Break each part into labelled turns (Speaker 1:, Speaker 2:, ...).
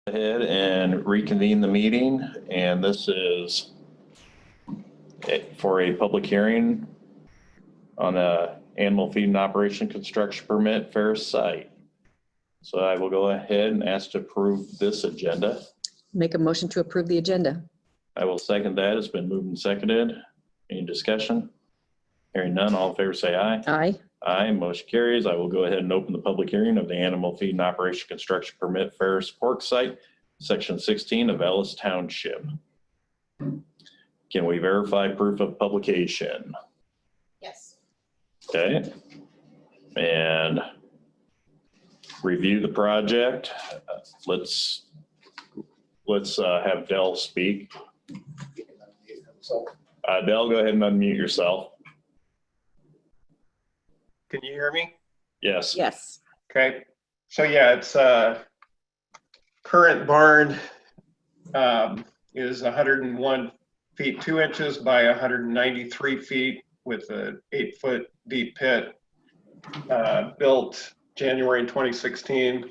Speaker 1: Ahead and reconvene the meeting, and this is for a public hearing on a animal feeding operation construction permit Ferris site. So I will go ahead and ask to approve this agenda.
Speaker 2: Make a motion to approve the agenda.
Speaker 1: I will second that. It's been moved and seconded. Any discussion? Hearing none, all in favor say aye.
Speaker 2: Aye.
Speaker 1: Aye, motion carries. I will go ahead and open the public hearing of the animal feeding operation construction permit Ferris pork site, section 16 of Ellis Township. Can we verify proof of publication?
Speaker 3: Yes.
Speaker 1: Okay. And review the project. Let's have Dell speak. Dell, go ahead and unmute yourself.
Speaker 4: Can you hear me?
Speaker 1: Yes.
Speaker 2: Yes.
Speaker 4: Okay. So yeah, it's current barn is 101 feet 2 inches by 193 feet with an 8-foot deep pit, built January 2016.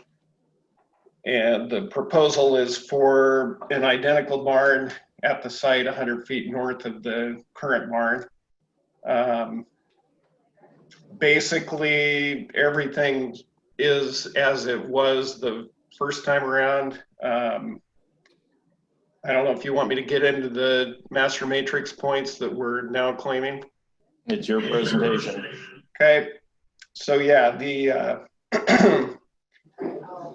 Speaker 4: And the proposal is for an identical barn at the site 100 feet north of the current barn. Basically, everything is as it was the first time around. I don't know if you want me to get into the master matrix points that we're now claiming.
Speaker 1: It's your presentation.
Speaker 4: Okay, so yeah, the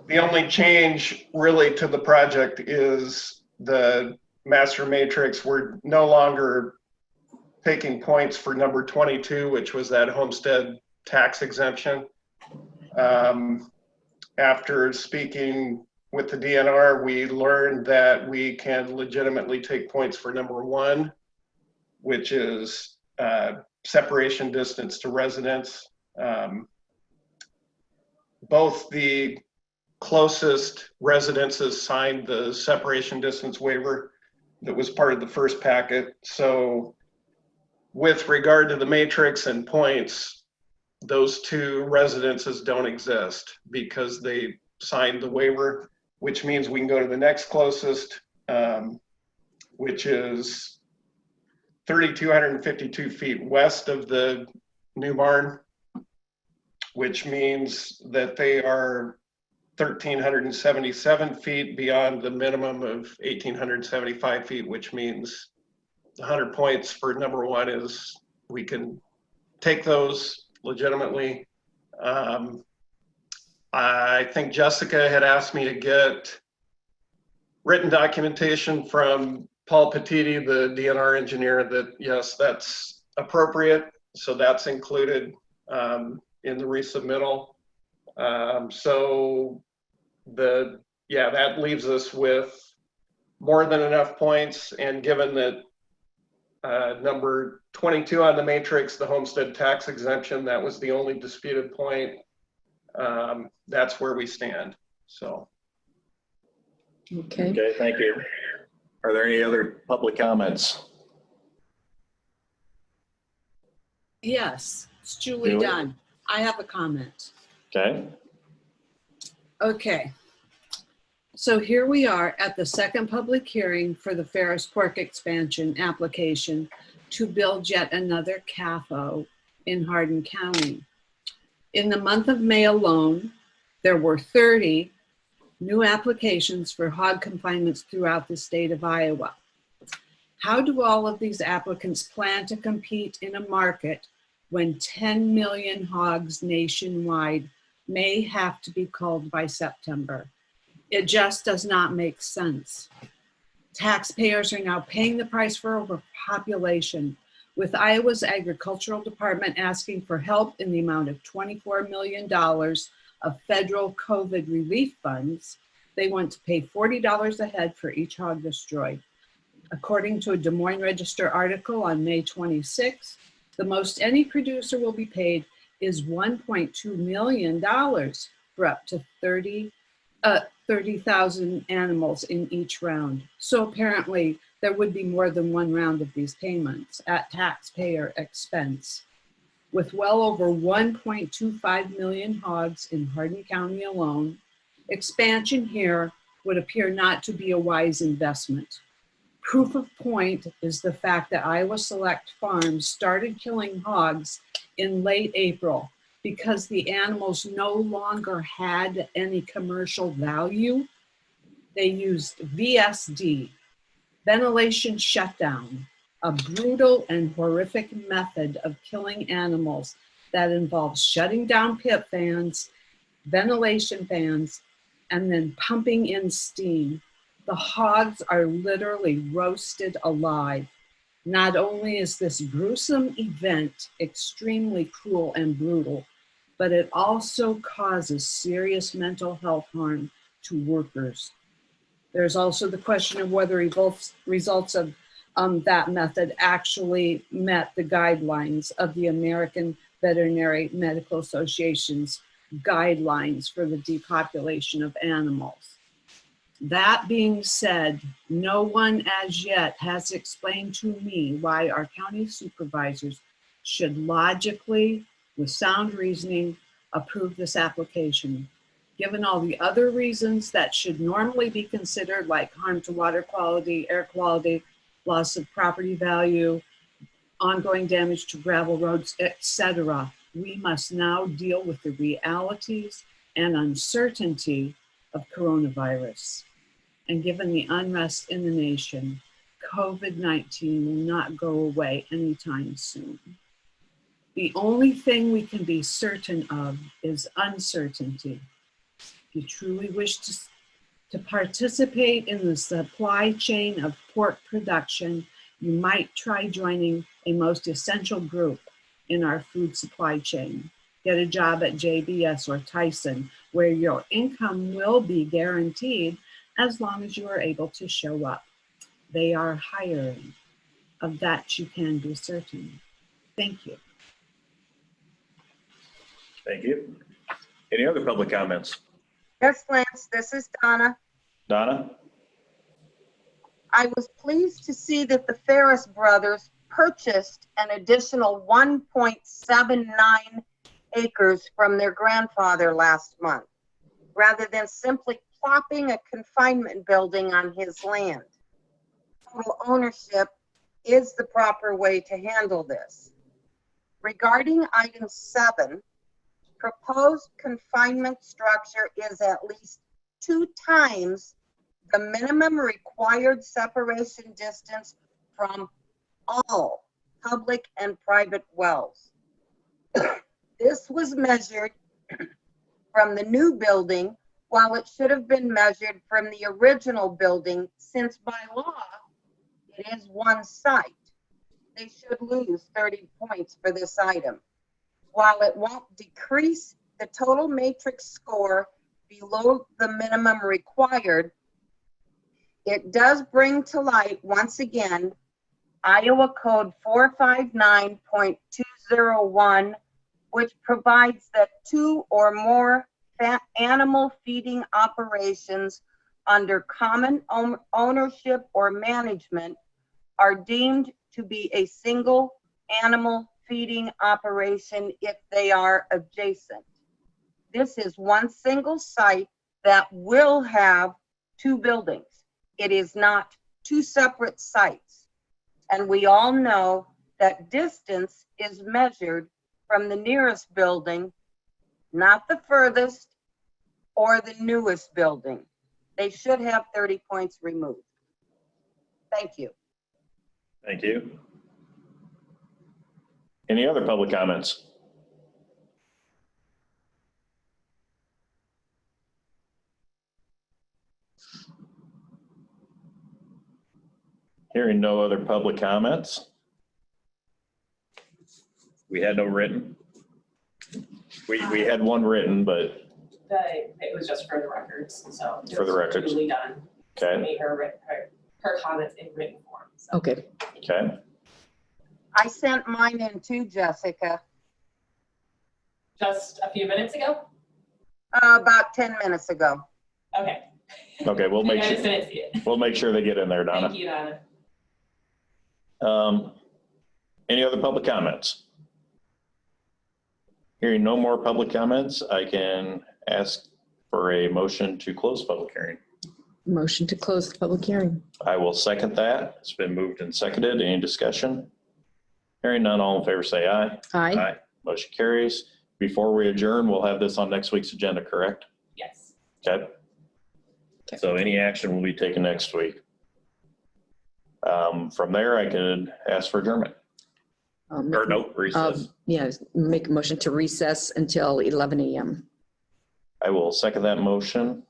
Speaker 4: the only change really to the project is the master matrix. We're no longer taking points for number 22, which was that homestead tax exemption. After speaking with the DNR, we learned that we can legitimately take points for number 1, which is separation distance to residence. Both the closest residences signed the separation distance waiver that was part of the first packet. So with regard to the matrix and points, those 2 residences don't exist because they signed the waiver, which means we can go to the next closest, which is 3,252 feet west of the new barn, which means that they are 1,377 feet beyond the minimum of 1,875 feet, which means 100 points for number 1 is we can take those legitimately. I think Jessica had asked me to get written documentation from Paul Petiti, the DNR engineer, that yes, that's appropriate. So that's included in the resubmittal. So that leaves us with more than enough points. And given that number 22 on the matrix, the homestead tax exemption, that was the only disputed point. That's where we stand. So.
Speaker 1: Okay, thank you. Are there any other public comments?
Speaker 3: Yes, it's Julie Dunn. I have a comment.
Speaker 1: Okay.
Speaker 3: Okay. So here we are at the second public hearing for the Ferris pork expansion application to build yet another CAFO in Hardin County. In the month of May alone, there were 30 new applications for hog confinements throughout the state of Iowa. How do all of these applicants plan to compete in a market when 10 million hogs nationwide may have to be culled by September? It just does not make sense. Taxpayers are now paying the price for overpopulation, with Iowa's Agricultural Department asking for help in the amount of $24 million of federal COVID relief funds. They want to pay $40 a head for each hog destroyed. According to a Des Moines Register article on May 26, the most any producer will be paid is $1.2 million for up to 30,000 animals in each round. So apparently there would be more than one round of these payments at taxpayer expense. With well over 1.25 million hogs in Hardin County alone, expansion here would appear not to be a wise investment. Proof of point is the fact that Iowa Select Farms started killing hogs in late April because the animals no longer had any commercial value. They used VSD, ventilation shutdown, a brutal and horrific method of killing animals that involves shutting down pit fans, ventilation fans, and then pumping in steam. The hogs are literally roasted alive. Not only is this gruesome event extremely cruel and brutal, but it also causes serious mental health harm to workers. There's also the question of whether results of that method actually met the guidelines of the American Veterinary Medical Association's guidelines for the depopulation of animals. That being said, no one as yet has explained to me why our county supervisors should logically, with sound reasoning, approve this application. Given all the other reasons that should normally be considered, like harm to water quality, air quality, loss of property value, ongoing damage to gravel roads, etc., we must now deal with the realities and uncertainty of coronavirus. And given the unrest in the nation, COVID-19 will not go away anytime soon. The only thing we can be certain of is uncertainty. If you truly wish to participate in the supply chain of pork production, you might try joining a most essential group in our food supply chain. Get a job at JBS or Tyson, where your income will be guaranteed as long as you are able to show up. They are hiring. Of that you can be certain. Thank you.
Speaker 1: Thank you. Any other public comments?
Speaker 5: Yes, Lance, this is Donna.
Speaker 1: Donna?
Speaker 5: I was pleased to see that the Ferris brothers purchased an additional 1.79 acres from their grandfather last month, rather than simply plopping a confinement building on his land. Total ownership is the proper way to handle this. Regarding item 7, proposed confinement structure is at least 2 times the minimum required separation distance from all public and private wells. This was measured from the new building, while it should have been measured from the original building, since by law, it is one site. They should lose 30 points for this item. While it won't decrease the total matrix score below the minimum required, it does bring to light, once again, Iowa Code 459.201, which provides that 2 or more animal feeding operations under common ownership or management are deemed to be a single animal feeding operation if they are adjacent. This is one single site that will have 2 buildings. It is not 2 separate sites. And we all know that distance is measured from the nearest building, not the furthest or the newest building. They should have 30 points removed. Thank you.
Speaker 1: Thank you. Any other public comments? Hearing no other public comments. We had no written. We had one written, but
Speaker 6: It was just for the records, so.
Speaker 1: For the records.
Speaker 6: Duly done.
Speaker 1: okay,
Speaker 6: Made her comments in written form. So.
Speaker 2: Okay.
Speaker 1: okay.
Speaker 5: I sent mine in too, Jessica,
Speaker 6: Just a few minutes ago?
Speaker 5: about 10 minutes ago.
Speaker 6: Okay.
Speaker 1: Okay, we'll make
Speaker 6: I just
Speaker 1: sure,
Speaker 6: didn't see it.
Speaker 1: we'll make sure they get in there, Donna.
Speaker 6: Thank you, Donna.
Speaker 1: Any other public comments? Hearing no more public comments, I can ask for a motion to close public hearing.
Speaker 2: Motion to close the public hearing.
Speaker 1: I will second that. It's been moved and seconded. Any discussion? Hearing none, all in favor say aye.
Speaker 2: Aye.
Speaker 1: Motion carries. Before we adjourn, we'll have this on next week's agenda, correct?
Speaker 6: Yes.
Speaker 1: Okay.
Speaker 2: Okay.
Speaker 1: So any action will be taken next week. From there, I can ask for adjournment. Or no, recess.
Speaker 2: Yeah, make a motion to recess until 11 a.m.
Speaker 1: I will second that motion.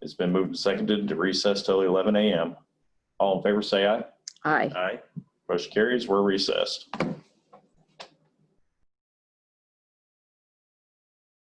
Speaker 1: It's been moved and seconded to recess till 11 a.m. All in favor say aye.
Speaker 2: Aye.
Speaker 1: Aye. Motion carries. We're recessed.